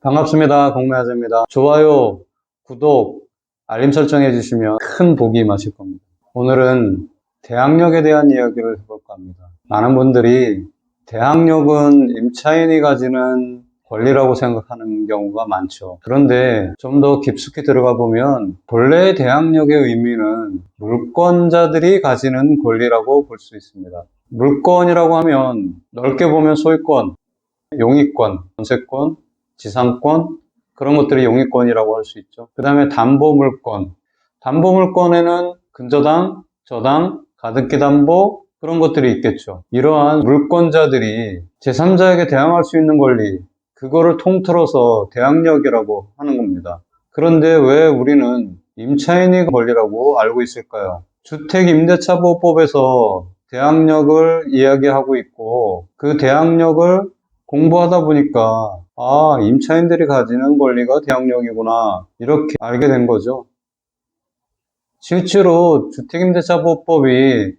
반갑습니다. 공매화재입니다. 좋아요, 구독, 알림 설정해 주시면 큰 복이 임하실 겁니다. 오늘은 대항력에 대한 이야기를 해볼까 합니다. 많은 분들이 대항력은 임차인이 가지는 권리라고 생각하는 경우가 많죠. 그런데 좀 더 깊숙이 들어가 보면 본래 대항력의 의미는 물권자들이 가지는 권리라고 볼 수 있습니다. 물권이라고 하면 넓게 보면 소유권, 용의권, 전세권, 지상권, 그런 것들이 용의권이라고 할 수 있죠. 그 다음에 담보물권. 담보물권에는 근저당, 저당, 가등기 담보, 그런 것들이 있겠죠. 이러한 물권자들이 제3자에게 대항할 수 있는 권리, 그거를 통틀어서 대항력이라고 하는 겁니다. 그런데 왜 우리는 임차인의 권리라고 알고 있을까요? 주택임대차보호법에서 대항력을 이야기하고 있고, 그 대항력을 공부하다 보니까 임차인들이 가지는 권리가 대항력이구나, 이렇게 알게 된 거죠. 실제로 주택임대차보호법이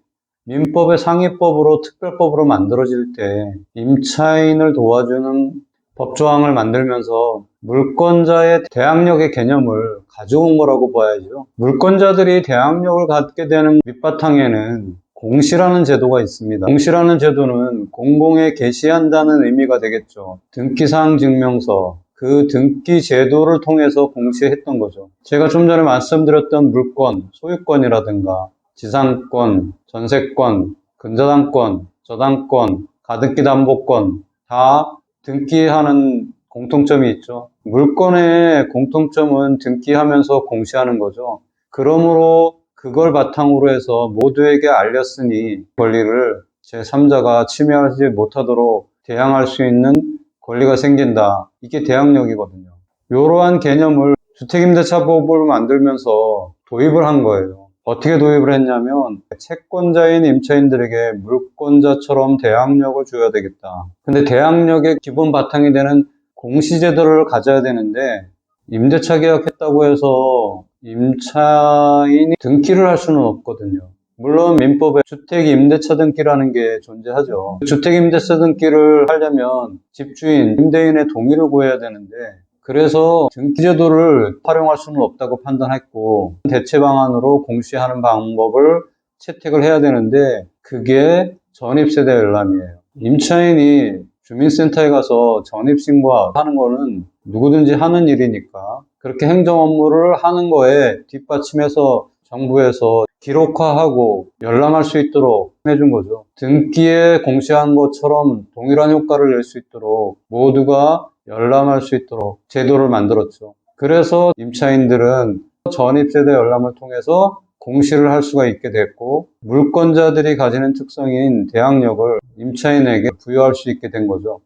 민법의 상위법으로 특별법으로 만들어질 때 임차인을 도와주는 법조항을 만들면서 물권자의 대항력의 개념을 가져온 거라고 봐야죠. 물권자들이 대항력을 갖게 되는 밑바탕에는 공시라는 제도가 있습니다. 공시라는 제도는 공공에 게시한다는 의미가 되겠죠. 등기사항 증명서, 그 등기 제도를 통해서 공시했던 거죠. 제가 좀 전에 말씀드렸던 물권, 소유권이라든가 지상권, 전세권, 근저당권, 저당권, 가등기 담보권 다 등기하는 공통점이 있죠. 물권의 공통점은 등기하면서 공시하는 거죠. 그러므로 그걸 바탕으로 해서 모두에게 알렸으니 권리를 제3자가 침해하지 못하도록 대항할 수 있는 권리가 생긴다. 이게 대항력이거든요. 이러한 개념을 주택임대차보호법을 만들면서 도입을 한 거예요. 어떻게 도입을 했냐면 채권자인 임차인들에게 물권자처럼 대항력을 줘야 되겠다. 근데 대항력의 기본 바탕이 되는 공시제도를 가져야 되는데 임대차 계약했다고 해서 임차인이 등기를 할 수는 없거든요. 물론 민법에 주택임대차 등기라는 게 존재하죠. 주택임대차 등기를 하려면 집주인, 임대인의 동의를 구해야 되는데 그래서 등기제도를 활용할 수는 없다고 판단했고 대체 방안으로 공시하는 방법을 채택을 해야 되는데 그게 전입세대 열람이에요. 임차인이 주민센터에 가서 전입신고하는 거는 누구든지 하는 일이니까 그렇게 행정 업무를 하는 거에 뒷받침해서 정부에서 기록화하고 열람할 수 있도록 해준 거죠. 등기에 공시한 것처럼 동일한 효과를 낼 수 있도록 모두가 열람할 수 있도록 제도를 만들었죠. 그래서 임차인들은 전입세대 열람을 통해서 공시를 할 수가 있게 됐고 물권자들이 가지는 특성인 대항력을 임차인에게 부여할 수 있게 된 거죠.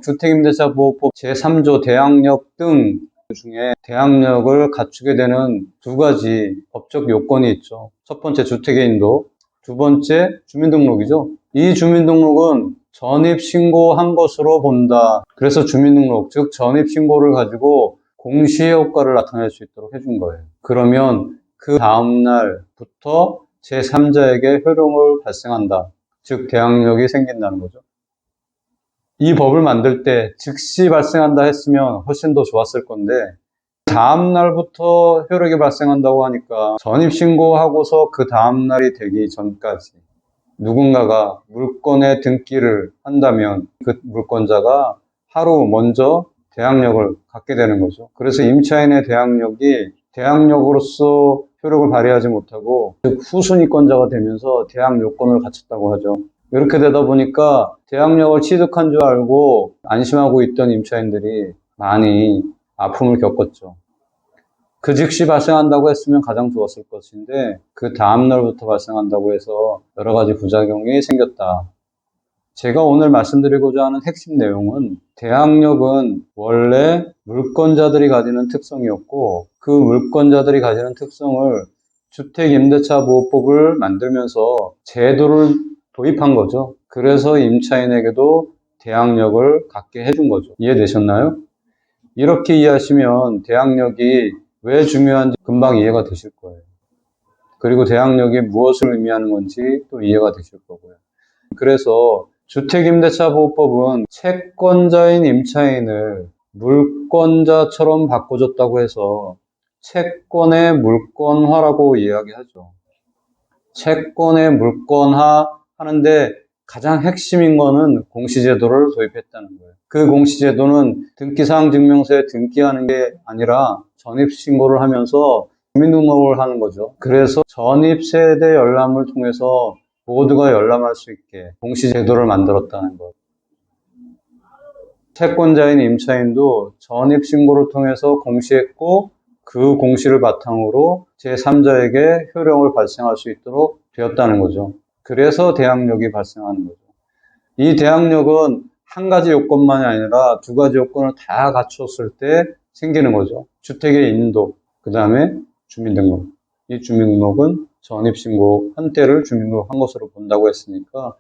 주택임대차보호법 제3조 대항력 등 중에 대항력을 갖추게 되는 두 가지 법적 요건이 있죠. 첫 번째 주택의인도, 두 번째 주민등록이죠. 이 주민등록은 전입신고한 것으로 본다. 그래서 주민등록, 즉 전입신고를 가지고 공시의 효과를 나타낼 수 있도록 해준 거예요. 그러면 그 다음날부터 제3자에게 효력을 발생한다. 즉 대항력이 생긴다는 거죠. 이 법을 만들 때 즉시 발생한다 했으면 훨씬 더 좋았을 건데 다음날부터 효력이 발생한다고 하니까 전입신고하고서 그 다음날이 되기 전까지 누군가가 물권의 등기를 한다면 그 물권자가 하루 먼저 대항력을 갖게 되는 거죠. 그래서 임차인의 대항력이 대항력으로서 효력을 발휘하지 못하고 즉 후순위권자가 되면서 대항 요건을 갖췄다고 하죠. 이렇게 되다 보니까 대항력을 취득한 줄 알고 안심하고 있던 임차인들이 많이 아픔을 겪었죠. 그 즉시 발생한다고 했으면 가장 좋았을 것인데 그 다음날부터 발생한다고 해서 여러 가지 부작용이 생겼다. 제가 오늘 말씀드리고자 하는 핵심 내용은 대항력은 원래 물권자들이 가지는 특성이었고 그 물권자들이 가지는 특성을 주택임대차보호법을 만들면서 제도를 도입한 거죠. 그래서 임차인에게도 대항력을 갖게 해준 거죠. 이해되셨나요? 이렇게 이해하시면 대항력이 왜 중요한지 금방 이해가 되실 거예요. 그리고 대항력이 무엇을 의미하는 건지 또 이해가 되실 거고요. 그래서 주택임대차보호법은 채권자인 임차인을 물권자처럼 바꿔줬다고 해서 채권의 물권화라고 이야기하죠. 채권의 물권화 하는데 가장 핵심인 거는 공시제도를 도입했다는 거예요. 그 공시제도는 등기사항 증명서에 등기하는 게 아니라 전입신고를 하면서 주민등록을 하는 거죠. 그래서 전입세대 열람을 통해서 모두가 열람할 수 있게 공시제도를 만들었다는 것. 채권자인 임차인도 전입신고를 통해서 공시했고 그 공시를 바탕으로 제3자에게 효력을 발생할 수 있도록 되었다는 거죠. 그래서 대항력이 발생하는 거죠. 이 대항력은 한 가지 요건만이 아니라 두 가지 요건을 다 갖췄을 때 생기는 거죠. 주택의 인도, 그 다음에 주민등록. 이 주민등록은 전입신고 한 때를 주민등록한 것으로 본다고 했으니까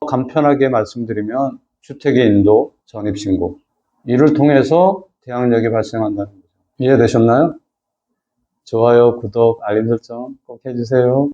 간편하게 말씀드리면 주택의 인도, 전입신고. 이를 통해서 대항력이 발생한다는 거죠. 이해되셨나요? 좋아요, 구독, 알림 설정 꼭 해주세요.